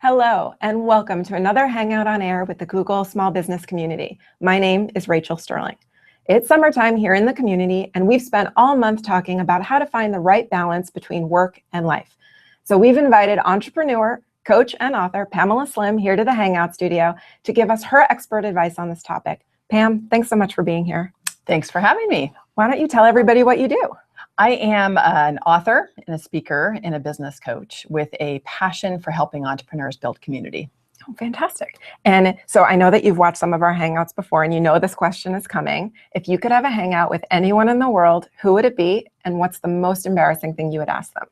Hello, and welcome to another Hangout on Air with the Google Small Business Community. My name is Rachel Sterling. It's summertime here in the community, and we've spent all month talking about how to find the right balance between work and life. So we've invited entrepreneur, coach, and author Pamela Slim here to the Hangout studio to give us her expert advice on this topic. Pam, thanks so much for being here. Thanks for having me. Why don't you tell everybody what you do? I am an author and a speaker and a business coach with a passion for helping entrepreneurs build community. Oh, fantastic. And so I know that you've watched some of our Hangouts before, and you know this question is coming. If you could have a Hangout with anyone in the world, who would it be? And what's the most embarrassing thing you would ask them?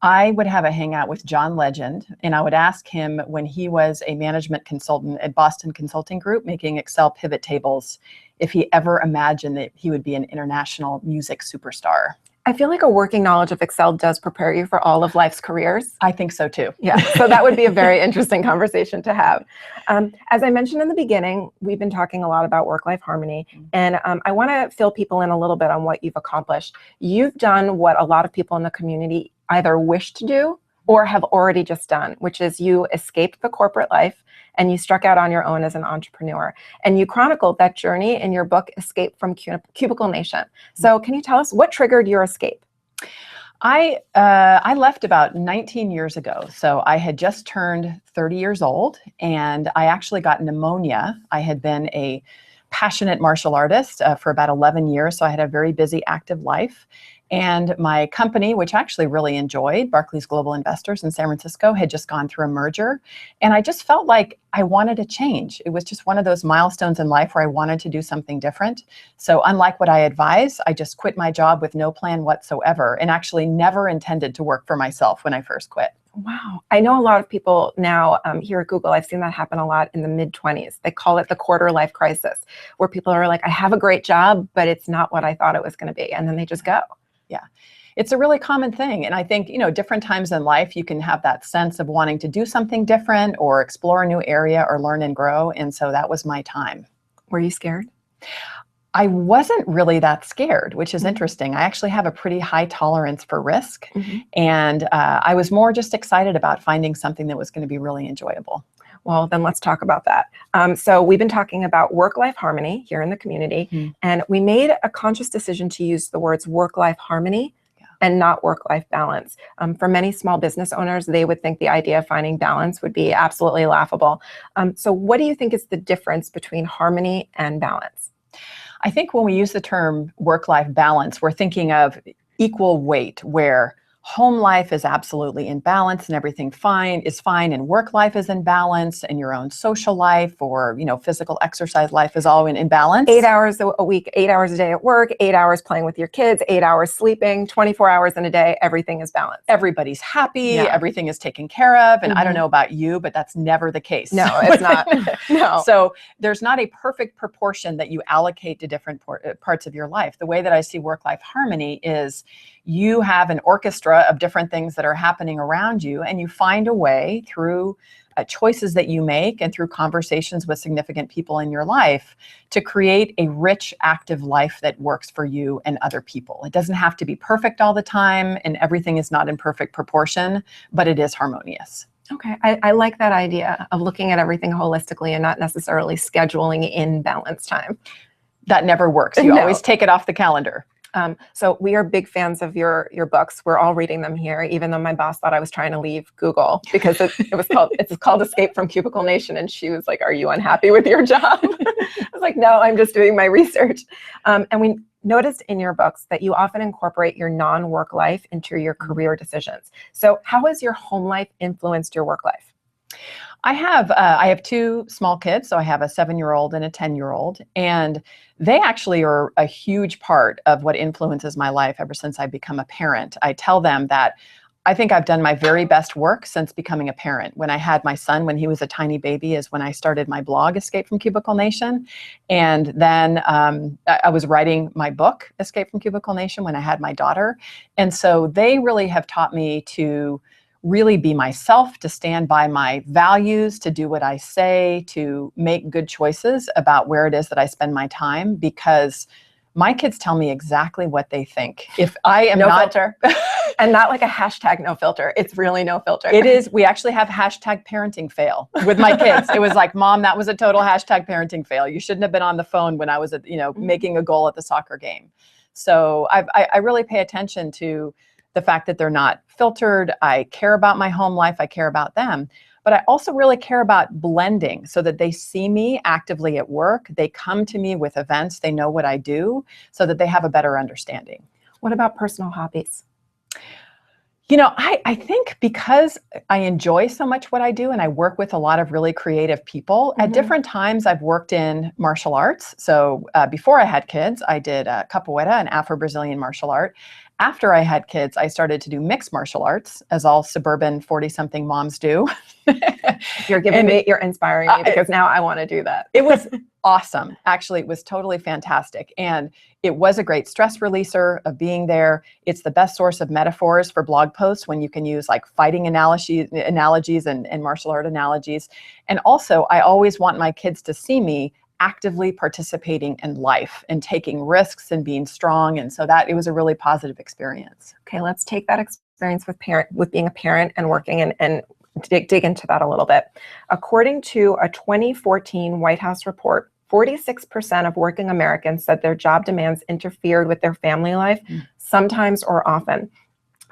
I would have a hangout with John Legend, and I would ask him when he was a management consultant at Boston Consulting Group making Excel pivot tables, if he ever imagined that he would be an international music superstar. I feel like a working knowledge of Excel does prepare you for all of life's careers. I think so too. Yeah, so that would be a very interesting conversation to have. As I mentioned in the beginning, we've been talking a lot about work-life harmony, and I want to fill people in a little bit on what you've accomplished. You've done what a lot of people in the community either wish to do or have already just done, which is you escaped the corporate life and you struck out on your own as an entrepreneur. And you chronicled that journey in your book, Escape from Cubicle Nation. So can you tell us what triggered your escape? I left about 19 years ago. So I had just turned 30 years old and I actually got pneumonia. I had been a passionate martial artist for about 11 years. So I had a very busy, active life. And my company, which I actually really enjoyed, Barclays Global Investors in San Francisco, had just gone through a merger. And I just felt like I wanted a change. It was just one of those milestones in life where I wanted to do something different. So unlike what I advise, I just quit my job with no plan whatsoever and actually never intended to work for myself when I first quit. Wow. I know a lot of people now here at Google, I've seen that happen a lot in the mid-20s. They call it the quarter life crisis, where people are like, I have a great job, but it's not what I thought it was going to be. And then they just go. Yeah, it's a really common thing. And I think, different times in life, you can have that sense of wanting to do something different or explore a new area or learn and grow. And so that was my time. Were you scared? I wasn't really that scared, which is interesting. I actually have a pretty high tolerance for risk. And I was more just excited about finding something that was going to be really enjoyable. Well, then let's talk about that. So we've been talking about work-life harmony here in the community, and we made a conscious decision to use the words work-life harmony and not work-life balance. For many small business owners, they would think the idea of finding balance would be absolutely laughable. So what do you think is the difference between harmony and balance? I think when we use the term work-life balance, we're thinking of equal weight, where home life is absolutely in balance and everything is fine, and work life is in balance, and your own social life or physical exercise life is all in balance. 8 hours a week, 8 hours a day at work, 8 hours playing with your kids, 8 hours sleeping, 24 hours in a day, everything is balanced. Everybody's happy, everything is taken care of, and I don't know about you, but that's never the case. No, it's not. No. So there's not a perfect proportion that you allocate to different parts of your life. The way that I see work-life harmony is you have an orchestra of different things that are happening around you, and you find a way through choices that you make and through conversations with significant people in your life to create a rich, active life that works for you and other people. It doesn't have to be perfect all the time, and everything is not in perfect proportion, but it is harmonious. Okay, I like that idea of looking at everything holistically and not necessarily scheduling in balance time. That never works. You always take it off the calendar. So we are big fans of your books. We're all reading them here, even though my boss thought I was trying to leave Google because it's called Escape from Cubicle Nation. And she was like, are you unhappy with your job? I was like, no, I'm just doing my research. And we noticed in your books that you often incorporate your non-work life into your career decisions. So how has your home life influenced your work life? I have two small kids. So I have a 7-year-old and a 10-year-old, and they actually are a huge part of what influences my life ever since I've become a parent. I tell them that I think I've done my very best work since becoming a parent. When I had my son, when he was a tiny baby, is when I started my blog, Escape from Cubicle Nation. And then I was writing my book, Escape from Cubicle Nation, when I had my daughter. And so they really have taught me to really be myself, to stand by my values, to do what I say, to make good choices about where it is that I spend my time, because my kids tell me exactly what they think. If I am no filter. And not like a hashtag no filter. It's really no filter. It is. We actually have hashtag parenting fail with my kids. It was like, Mom, that was a total hashtag parenting fail. You shouldn't have been on the phone when I was, making a goal at the soccer game. So I really pay attention to the fact that they're not filtered. I care about my home life. I care about them. But I also really care about blending so that they see me actively at work. They come to me with events. They know what I do so that they have a better understanding. What about personal hobbies? I think because I enjoy so much what I do and I work with a lot of really creative people, at different times I've worked in martial arts. So before I had kids, I did capoeira, an Afro-Brazilian martial art. After I had kids, I started to do mixed martial arts, as all suburban 40-something moms do. You're inspiring me because now I want to do that. It was awesome. Actually, it was totally fantastic. And it was a great stress releaser of being there. It's the best source of metaphors for blog posts when you can use like fighting analogies and martial art analogies. And also, I always want my kids to see me actively participating in life and taking risks and being strong. And so that it was a really positive experience. Okay, let's take that experience with being a parent and working and dig into that a little bit. According to a 2014 White House report, 46% of working Americans said their job demands interfered with their family life, sometimes or often.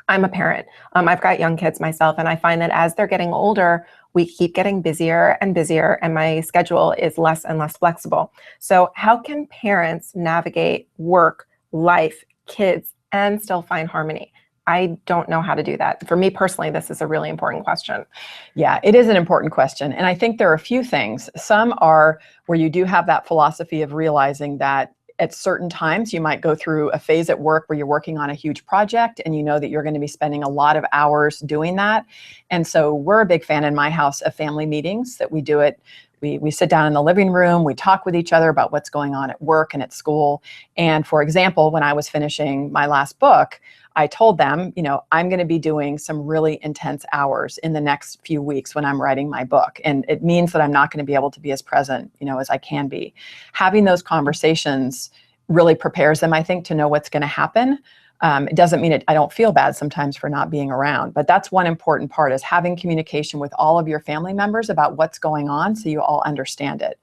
I'm a parent. I've got young kids myself, and I find that as they're getting older, we keep getting busier and busier, and my schedule is less and less flexible. So how can parents navigate work, life, kids, and still find harmony? I don't know how to do that. For me personally, this is a really important question. Yeah, it is an important question. And I think there are a few things. Some are where you do have that philosophy of realizing that at certain times you might go through a phase at work where you're working on a huge project and you know that you're going to be spending a lot of hours doing that. And so we're a big fan in my house of family meetings that we do it. We sit down in the living room, we talk with each other about what's going on at work and at school. And for example, when I was finishing my last book, I told them, I'm going to be doing some really intense hours in the next few weeks when I'm writing my book. And it means that I'm not going to be able to be as present, as I can be. Having those conversations really prepares them, I think, to know what's going to happen. It doesn't mean I don't feel bad sometimes for not being around, but that's one important part, is having communication with all of your family members about what's going on so you all understand it.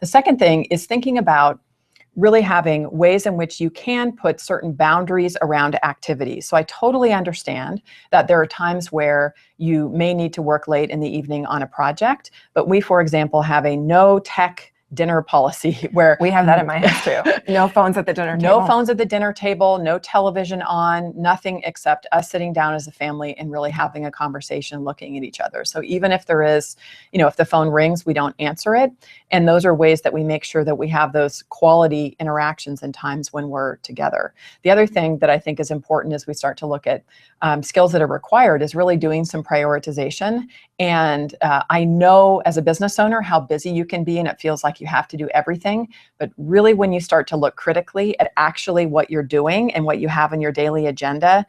The second thing is thinking about really having ways in which you can put certain boundaries around activities. So I totally understand that there are times where you may need to work late in the evening on a project, but we, for example, have a no tech dinner policy where we have that in my house too. No phones at the dinner table. No phones at the dinner table, no television on, nothing except us sitting down as a family and really having a conversation, looking at each other. So even if there is, if the phone rings, we don't answer it. And those are ways that we make sure that we have those quality interactions and times when we're together. The other thing that I think is important as we start to look at skills that are required is really doing some prioritization. And I know as a business owner how busy you can be and it feels like you have to do everything. But really, when you start to look critically at actually what you're doing and what you have in your daily agenda,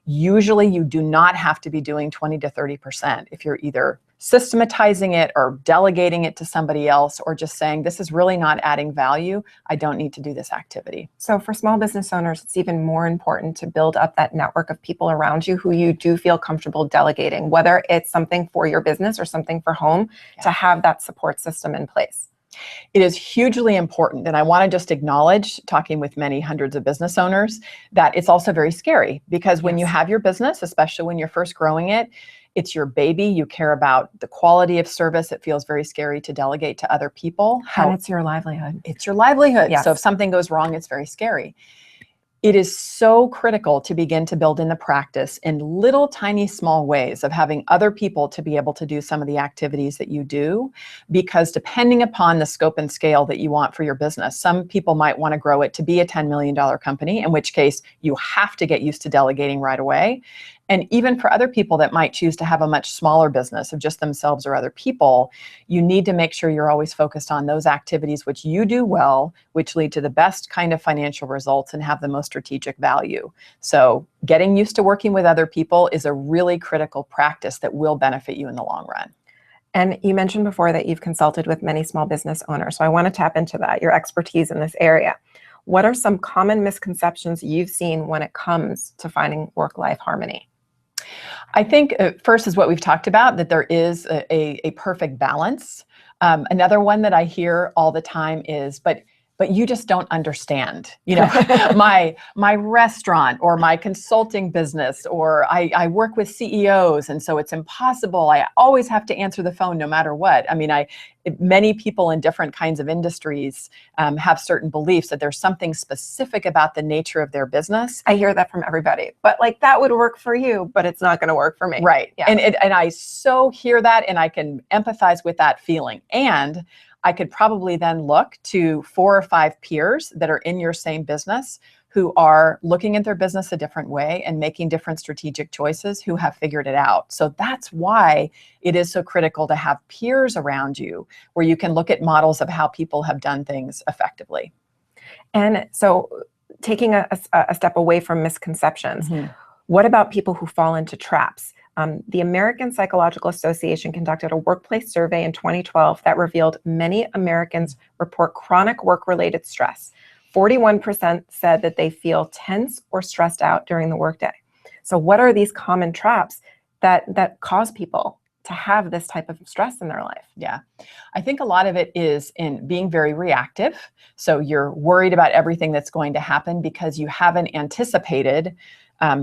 usually you do not have to be doing 20 to 30% if you're either systematizing it or delegating it to somebody else or just saying, this is really not adding value. I don't need to do this activity. So for small business owners, it's even more important to build up that network of people around you who you do feel comfortable delegating, whether it's something for your business or something for home, to have that support system in place. It is hugely important, and I want to just acknowledge, talking with many hundreds of business owners, that it's also very scary because when you have your business, especially when you're first growing it, it's your baby. You care about the quality of service. It feels very scary to delegate to other people. And it's your livelihood. It's your livelihood. Yes. So if something goes wrong, it's very scary. It is so critical to begin to build in the practice in little tiny small ways of having other people to be able to do some of the activities that you do, because depending upon the scope and scale that you want for your business, some people might want to grow it to be a $10 million company, in which case you have to get used to delegating right away. And even for other people that might choose to have a much smaller business of just themselves or other people, you need to make sure you're always focused on those activities which you do well, which lead to the best kind of financial results and have the most strategic value. So getting used to working with other people is a really critical practice that will benefit you in the long run. And you mentioned before that you've consulted with many small business owners. So I want to tap into that, your expertise in this area. What are some common misconceptions you've seen when it comes to finding work-life harmony? I think first is what we've talked about, that there is a perfect balance. Another one that I hear all the time is, but you just don't understand, my restaurant or my consulting business, or I work with CEOs, and so it's impossible. I always have to answer the phone no matter what. I mean, many people in different kinds of industries have certain beliefs that there's something specific about the nature of their business. I hear that from everybody, but like that would work for you, but it's not going to work for me. Right. Yeah. And I so hear that, and I can empathize with that feeling. And I could probably then look to 4 or 5 peers that are in your same business who are looking at their business a different way and making different strategic choices, who have figured it out. So that's why it is so critical to have peers around you where you can look at models of how people have done things effectively. And so taking a step away from misconceptions, what about people who fall into traps? The American Psychological Association conducted a workplace survey in 2012 that revealed many Americans report chronic work-related stress. 41% said that they feel tense or stressed out during the workday. So what are these common traps that cause people to have this type of stress in their life? Yeah, I think a lot of it is in being very reactive. So you're worried about everything that's going to happen because you haven't anticipated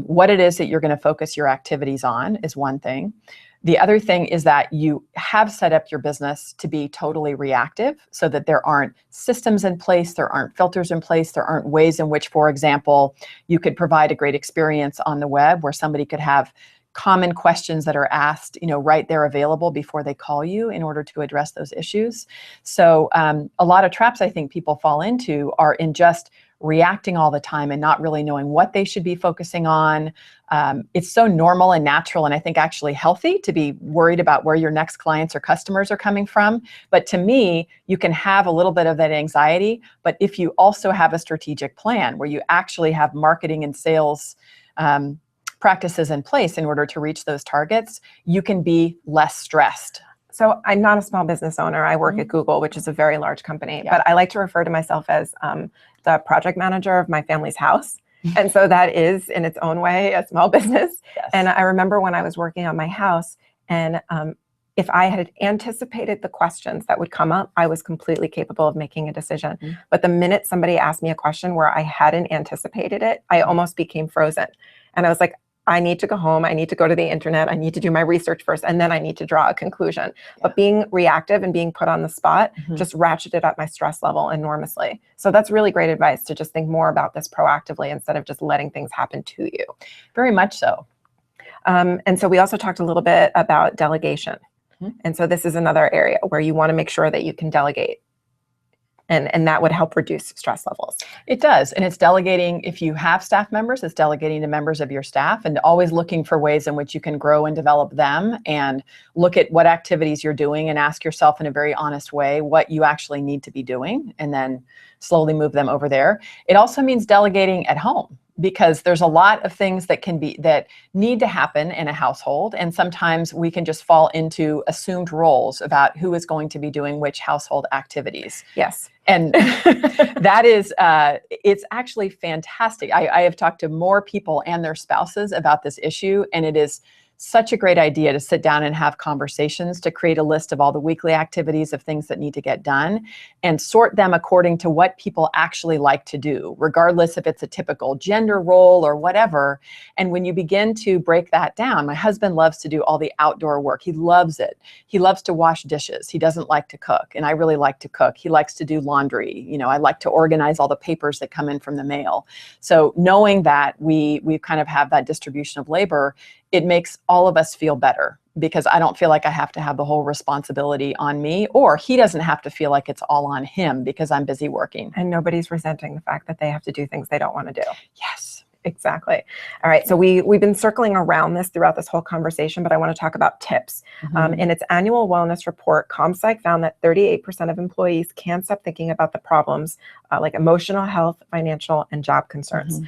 what it is that you're going to focus your activities on, is one thing. The other thing is that you have set up your business to be totally reactive, so that there aren't systems in place, there aren't filters in place, there aren't ways in which, for example, you could provide a great experience on the web where somebody could have common questions that are asked, right there available before they call you in order to address those issues. So a lot of traps I think people fall into are in just reacting all the time and not really knowing what they should be focusing on. It's so normal and natural, and I think actually healthy, to be worried about where your next clients or customers are coming from. But to me, you can have a little bit of that anxiety, but if you also have a strategic plan where you actually have marketing and sales practices in place in order to reach those targets, you can be less stressed. So I'm not a small business owner. I work at Google, which is a very large company, but I like to refer to myself as the project manager of my family's house. And so that is in its own way a small business. Yes. And I remember when I was working on my house, and if I had anticipated the questions that would come up, I was completely capable of making a decision. But the minute somebody asked me a question where I hadn't anticipated it, I almost became frozen. And I was like, I need to go home. I need to go to the internet. I need to do my research first, and then I need to draw a conclusion. Yeah. But being reactive and being put on the spot just ratcheted up my stress level enormously. So that's really great advice, to just think more about this proactively instead of just letting things happen to you. Very much so. And so we also talked a little bit about delegation. And so this is another area where you want to make sure that you can delegate. And that would help reduce stress levels. It does. And it's delegating, if you have staff members, it's delegating to members of your staff, and always looking for ways in which you can grow and develop them, and look at what activities you're doing and ask yourself in a very honest way what you actually need to be doing, and then slowly move them over there. It also means delegating at home, because there's a lot of things that need to happen in a household, and sometimes we can just fall into assumed roles about who is going to be doing which household activities. Yes. And that is, it's actually fantastic. I have talked to more people and their spouses about this issue, and it is such a great idea to sit down and have conversations, to create a list of all the weekly activities of things that need to get done, and sort them according to what people actually like to do, regardless if it's a typical gender role or whatever. And when you begin to break that down, my husband loves to do all the outdoor work. He loves it. He loves to wash dishes. He doesn't like to cook, and I really like to cook. He likes to do laundry. I like to organize all the papers that come in from the mail. So knowing that we kind of have that distribution of labor, it makes all of us feel better, because I don't feel like I have to have the whole responsibility on me, or he doesn't have to feel like it's all on him because I'm busy working. And nobody's resenting the fact that they have to do things they don't want to do. Yes. Exactly. All right. So we've been circling around this throughout this whole conversation, but I want to talk about tips. In its annual wellness report, ComPsych found that 38% of employees can't stop thinking about the problems like emotional health, financial, and job concerns.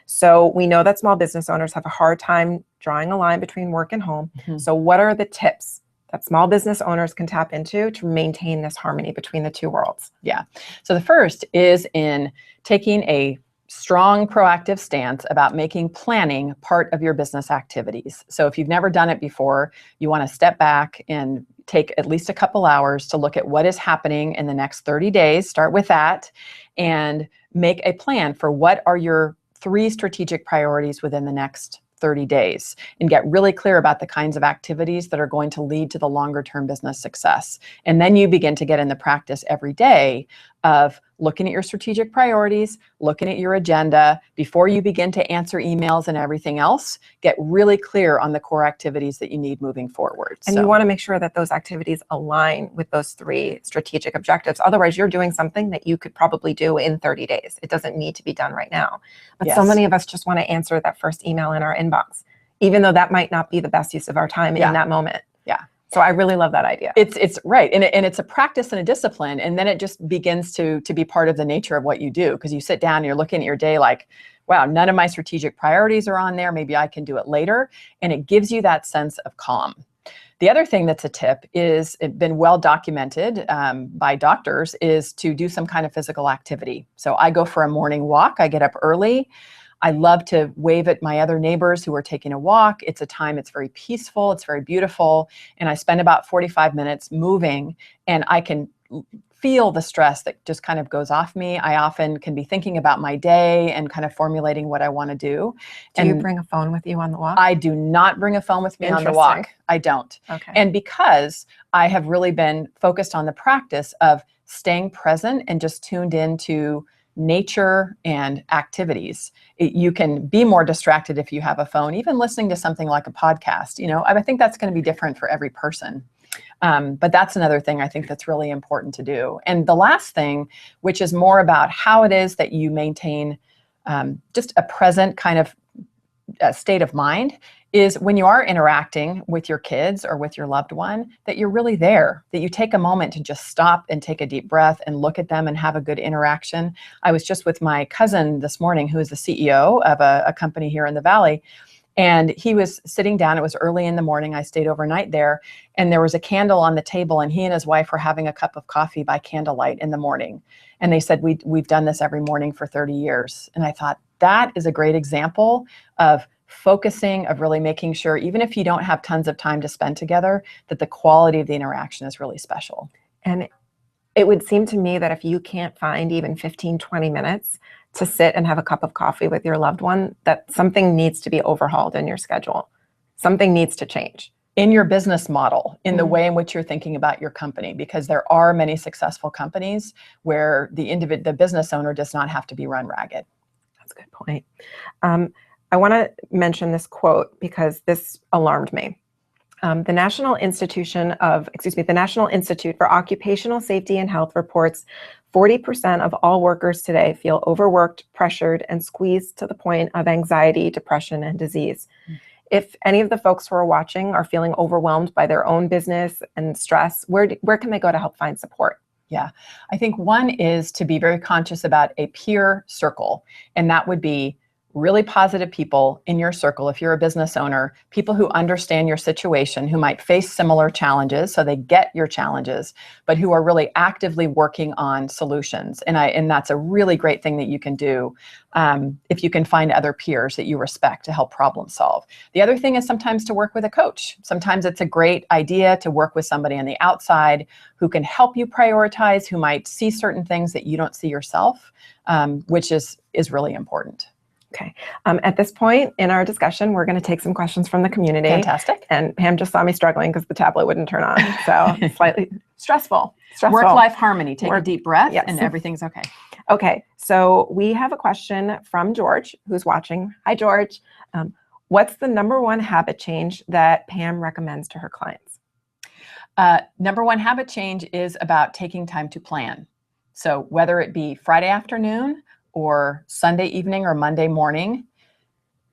So we know that small business owners have a hard time drawing a line between work and home. So what are the tips that small business owners can tap into to maintain this harmony between the two worlds? Yeah. So the first is in taking a strong proactive stance about making planning part of your business activities. So if you've never done it before, you want to step back and take at least a couple hours to look at what is happening in the next 30 days. Start with that and make a plan for what are your 3 strategic priorities within the next 30 days, and get really clear about the kinds of activities that are going to lead to the longer term business success. And then you begin to get in the practice every day of looking at your strategic priorities, looking at your agenda before you begin to answer emails and everything else. Get really clear on the core activities that you need moving forward. And you want to make sure that those activities align with those 3 strategic objectives. Otherwise, you're doing something that you could probably do in 30 days. It doesn't need to be done right now. But so many of us just want to answer that first email in our inbox, even though that might not be the best use of our time in that moment. Yeah. So I really love that idea. It's right. And it's a practice and a discipline. And then it just begins to be part of the nature of what you do. Because you sit down and you're looking at your day like, wow, none of my strategic priorities are on there. Maybe I can do it later. And it gives you that sense of calm. The other thing that's a tip is, it's been well documented by doctors, is to do some kind of physical activity. So I go for a morning walk. I get up early. I love to wave at my other neighbors who are taking a walk. It's a time, it's very peaceful, it's very beautiful. And I spend about 45 minutes moving, and I can feel the stress that just kind of goes off me. I often can be thinking about my day and kind of formulating what I want to do. Do you bring a phone with you on the walk? I do not bring a phone with me on the walk. I don't. Okay. And because I have really been focused on the practice of staying present and just tuned into nature and activities, you can be more distracted if you have a phone. Even listening to something like a podcast, I think that's going to be different for every person. But that's another thing I think that's really important to do. And the last thing, which is more about how it is that you maintain just a present kind of state of mind, is when you are interacting with your kids or with your loved one, that you're really there, that you take a moment to just stop and take a deep breath and look at them and have a good interaction. I was just with my cousin this morning, who is the CEO of a company here in the Valley, and he was sitting down. It was early in the morning. I stayed overnight there, and there was a candle on the table, and he and his wife were having a cup of coffee by candlelight in the morning. And they said, we've done this every morning for 30 years. And I thought, that is a great example of focusing, of really making sure, even if you don't have tons of time to spend together, that the quality of the interaction is really special. And it would seem to me that if you can't find even 15, 20 minutes to sit and have a cup of coffee with your loved one, that something needs to be overhauled in your schedule. Something needs to change. In your business model, in the way in which you're thinking about your company, because there are many successful companies where the business owner does not have to be run ragged. That's a good point. I want to mention this quote because this alarmed me. The National Institute for Occupational Safety and Health reports 40% of all workers today feel overworked, pressured, and squeezed to the point of anxiety, depression, and disease. If any of the folks who are watching are feeling overwhelmed by their own business and stress, where can they go to help find support? Yeah, I think one is to be very conscious about a peer circle, and that would be really positive people in your circle. If you're a business owner, people who understand your situation, who might face similar challenges, so they get your challenges, but who are really actively working on solutions. And that's a really great thing that you can do if you can find other peers that you respect to help problem solve. The other thing is sometimes to work with a coach. Sometimes it's a great idea to work with somebody on the outside who can help you prioritize, who might see certain things that you don't see yourself, which is really important. Okay. At this point in our discussion, we're going to take some questions from the community. Fantastic. And Pam just saw me struggling because the tablet wouldn't turn on. So slightly stressful. Work-life harmony. Take a deep breath and everything's okay. Okay. So we have a question from George, who's watching. Hi, George. What's the number one habit change that Pam recommends to her clients? Number one habit change is about taking time to plan. So whether it be Friday afternoon or Sunday evening or Monday morning,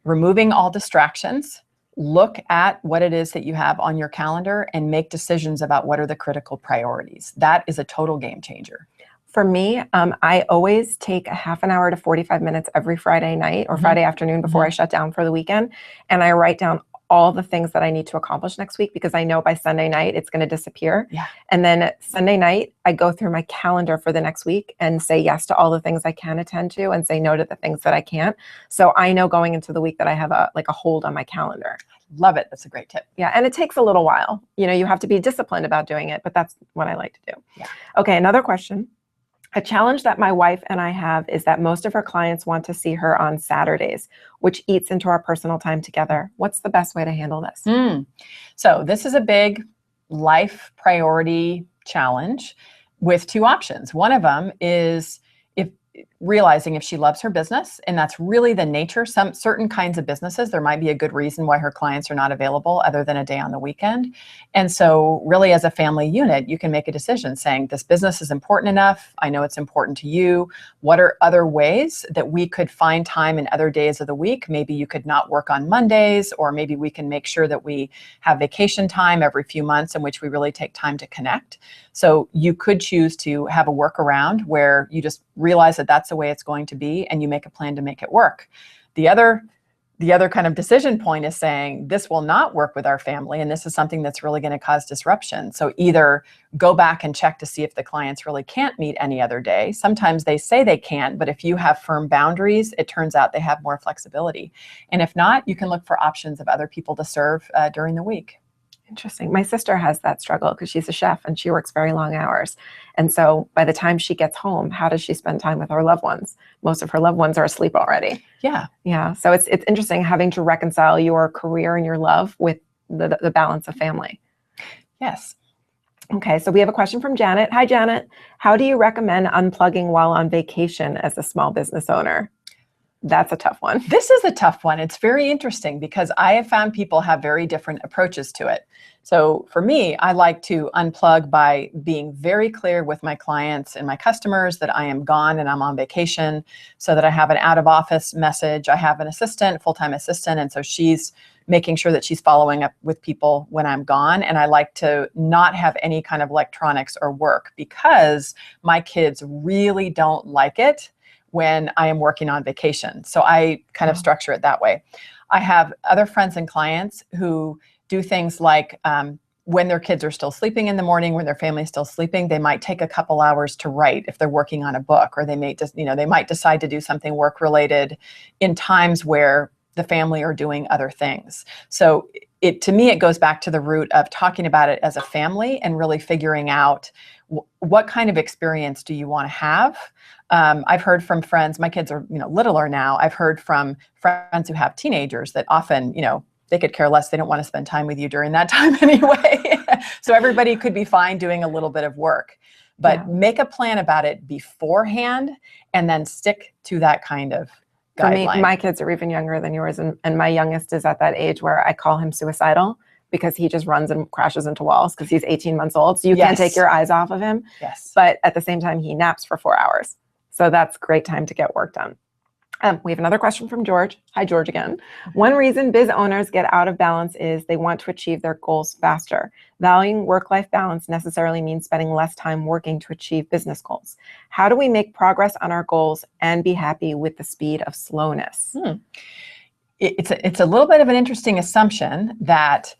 removing all distractions, look at what it is that you have on your calendar and make decisions about what are the critical priorities. That is a total game changer. For me, I always take a half an hour to 45 minutes every Friday night or Friday afternoon before I shut down for the weekend. And I write down all the things that I need to accomplish next week, because I know by Sunday night it's going to disappear. Yeah. And then Sunday night, I go through my calendar for the next week and say yes to all the things I can attend to and say no to the things that I can't. So I know going into the week that I have a hold on my calendar. Love it. That's a great tip. Yeah. And it takes a little while. You have to be disciplined about doing it, but that's what I like to do. Yeah. Okay. Another question. A challenge that my wife and I have is that most of her clients want to see her on Saturdays, which eats into our personal time together. What's the best way to handle this? So this is a big life priority challenge with two options. One of them is realizing if she loves her business, and that's really the nature. Some certain kinds of businesses, there might be a good reason why her clients are not available other than a day on the weekend. And so really as a family unit, you can make a decision saying, this business is important enough. I know it's important to you. What are other ways that we could find time in other days of the week? Maybe you could not work on Mondays, or maybe we can make sure that we have vacation time every few months in which we really take time to connect. So you could choose to have a workaround where you just realize that that's the way it's going to be, and you make a plan to make it work. The other kind of decision point is saying, this will not work with our family, and this is something that's really going to cause disruption. So either go back and check to see if the clients really can't meet any other day. Sometimes they say they can't, but if you have firm boundaries, it turns out they have more flexibility. And if not, you can look for options of other people to serve during the week. Interesting. My sister has that struggle because she's a chef and she works very long hours. And so by the time she gets home, how does she spend time with her loved ones? Most of her loved ones are asleep already. Yeah. Yeah. So it's interesting having to reconcile your career and your love with the balance of family. Yes. Okay. So we have a question from Janet. Hi, Janet. How do you recommend unplugging while on vacation as a small business owner? That's a tough one. This is a tough one. It's very interesting because I have found people have very different approaches to it. So for me, I like to unplug by being very clear with my clients and my customers that I am gone and I'm on vacation, so that I have an out of office message. I have an assistant, full-time assistant, and so she's making sure that she's following up with people when I'm gone. And I like to not have any kind of electronics or work because my kids really don't like it when I am working on vacation. So I kind of structure it that way. I have other friends and clients who do things like when their kids are still sleeping in the morning, when their family's still sleeping, they might take a couple hours to write if they're working on a book, or they may just, they might decide to do something work related in times where the family are doing other things. So to me, it goes back to the root of talking about it as a family and really figuring out what kind of experience do you want to have. I've heard from friends, my kids are, littler now. I've heard from friends who have teenagers that often, they could care less. They don't want to spend time with you during that time anyway. So everybody could be fine doing a little bit of work, but make a plan about it beforehand and then stick to that kind of guideline. For me, my kids are even younger than yours. And my youngest is at that age where I call him suicidal because he just runs and crashes into walls because he's 18 months old. So you can't take your eyes off of him. Yes. But at the same time, he naps for 4 hours. So that's great time to get work done. We have another question from George. Hi, George again. One reason biz owners get out of balance is they want to achieve their goals faster. Valuing work-life balance necessarily means spending less time working to achieve business goals. How do we make progress on our goals and be happy with the speed of slowness? It's a little bit of an interesting assumption that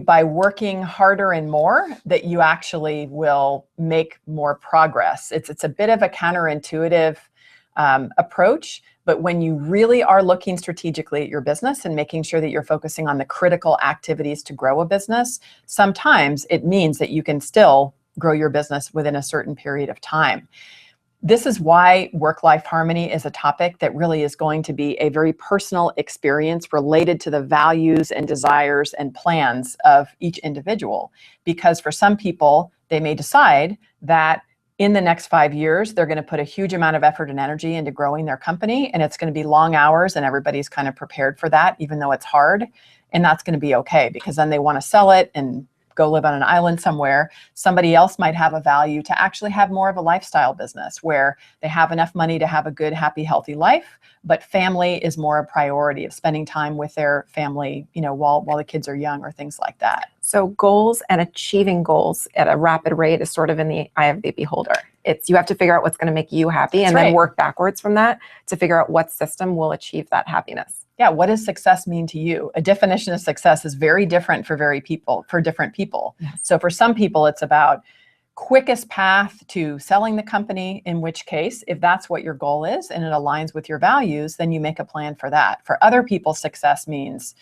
by working harder and more, that you actually will make more progress. It's a bit of a counterintuitive approach. But when you really are looking strategically at your business and making sure that you're focusing on the critical activities to grow a business, sometimes it means that you can still grow your business within a certain period of time. This is why work-life harmony is a topic that really is going to be a very personal experience related to the values and desires and plans of each individual. Because for some people, they may decide that in the next 5 years, they're going to put a huge amount of effort and energy into growing their company, and it's going to be long hours, and everybody's kind of prepared for that, even though it's hard. And that's going to be okay, because then they want to sell it and go live on an island somewhere. Somebody else might have a value to actually have more of a lifestyle business where they have enough money to have a good, happy, healthy life, but family is more a priority of spending time with their family, while the kids are young or things like that. So goals and achieving goals at a rapid rate is sort of in the eye of the beholder. You have to figure out what's going to make you happy and then work backwards from that to figure out what system will achieve that happiness. Yeah, what does success mean to you? A definition of success is very different for different people. Yes. So for some people, it's about quickest path to selling the company, in which case, if that's what your goal is and it aligns with your values, then you make a plan for that. For other people, success means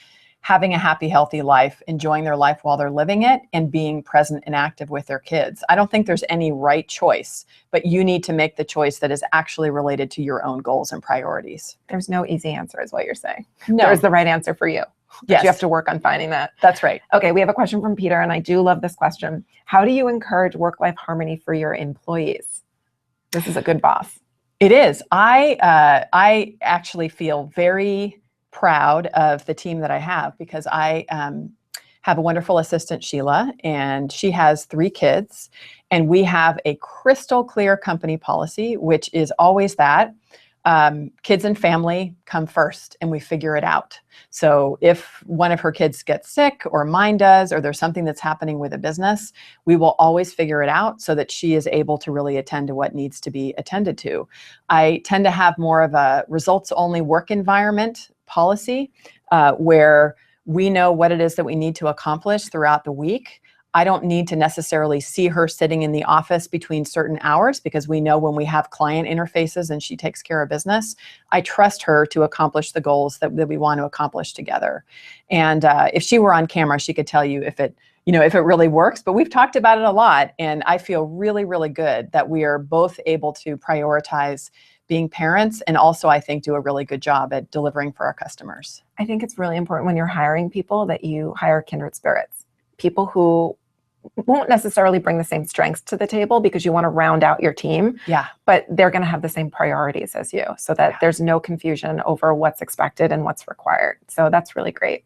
having a happy, healthy life, enjoying their life while they're living it, and being present and active with their kids. I don't think there's any right choice, but you need to make the choice that is actually related to your own goals and priorities. There's no easy answer is what you're saying. No. There's the right answer for you. Yes. You have to work on finding that. That's right. Okay, we have a question from Peter, and I do love this question. How do you encourage work-life harmony for your employees? This is a good boss. It is. I actually feel very proud of the team that I have, because I have a wonderful assistant, Sheila, and she has 3 kids, and we have a crystal clear company policy, which is always that kids and family come first, and we figure it out. So if one of her kids gets sick, or mine does, or there's something that's happening with a business, we will always figure it out so that she is able to really attend to what needs to be attended to. I tend to have more of a results-only work environment policy where we know what it is that we need to accomplish throughout the week. I don't need to necessarily see her sitting in the office between certain hours, because we know when we have client interfaces and she takes care of business, I trust her to accomplish the goals that we want to accomplish together. And if she were on camera, she could tell you if it really works, but we've talked about it a lot, and I feel really, really good that we are both able to prioritize being parents, and also I think do a really good job at delivering for our customers. I think it's really important when you're hiring people that you hire kindred spirits, people who won't necessarily bring the same strengths to the table, because you want to round out your team. Yeah. But they're going to have the same priorities as you, so that there's no confusion over what's expected and what's required. So that's really great.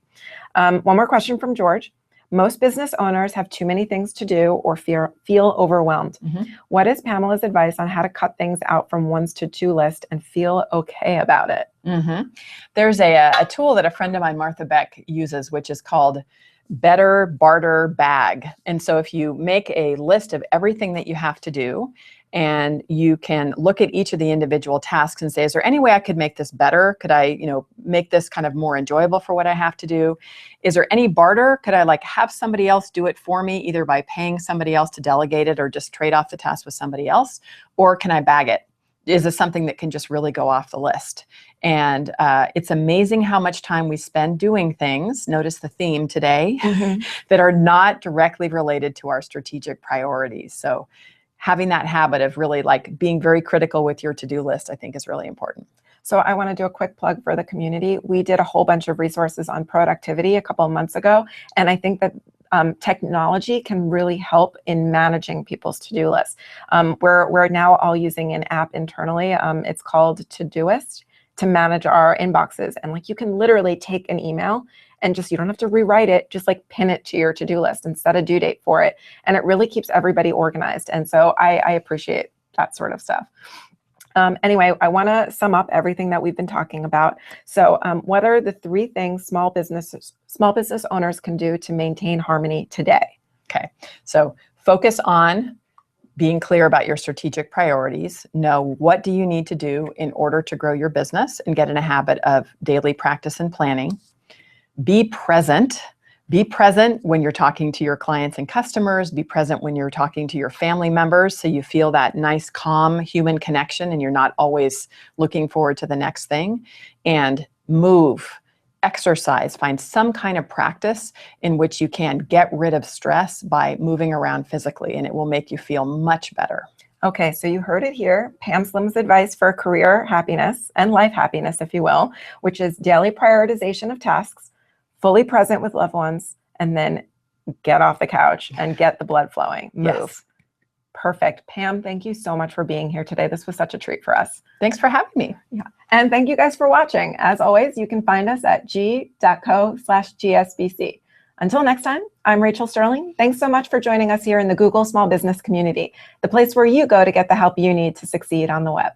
One more question from George. Most business owners have too many things to do or feel overwhelmed. Mm-hmm. What is Pamela's advice on how to cut things out from one's to-do list and feel okay about it? Mm-hmm. There's a tool that a friend of mine, Martha Beck, uses, which is called Better Barter Bag. And so if you make a list of everything that you have to do, and you can look at each of the individual tasks and say, is there any way I could make this better? Could I, make this kind of more enjoyable for what I have to do? Is there any barter? Could I have somebody else do it for me, either by paying somebody else to delegate it or just trade off the task with somebody else? Or can I bag it? Is this something that can just really go off the list? And it's amazing how much time we spend doing things, notice the theme today, mm-hmm. that are not directly related to our strategic priorities. So having that habit of really being very critical with your to-do list, I think is really important. So I want to do a quick plug for the community. We did a whole bunch of resources on productivity a couple of months ago, and I think that technology can really help in managing people's to-do lists. We're now all using an app internally. It's called Todoist, to manage our inboxes. And you can literally take an email and you don't have to rewrite it, just pin it to your to-do list and set a due date for it. And it really keeps everybody organized. And so I appreciate that sort of stuff. Anyway, I want to sum up everything that we've been talking about. So what are the 3 things small business owners can do to maintain harmony today? Okay, so focus on being clear about your strategic priorities. Know what do you need to do in order to grow your business and get in a habit of daily practice and planning. Be present. Be present when you're talking to your clients and customers. Be present when you're talking to your family members, so you feel that nice, calm human connection and you're not always looking forward to the next thing. And move, exercise, find some kind of practice in which you can get rid of stress by moving around physically, and it will make you feel much better. Okay, so you heard it here. Pam Slim's advice for career happiness and life happiness, if you will, which is daily prioritization of tasks, fully present with loved ones, and then get off the couch and get the blood flowing. Move. Yes. Perfect. Pam, thank you so much for being here today. This was such a treat for us. Thanks for having me. Yeah. And thank you guys for watching. As always, you can find us at g.co/GSBC. Until next time, I'm Rachel Sterling. Thanks so much for joining us here in the Google Small Business community, the place where you go to get the help you need to succeed on the web.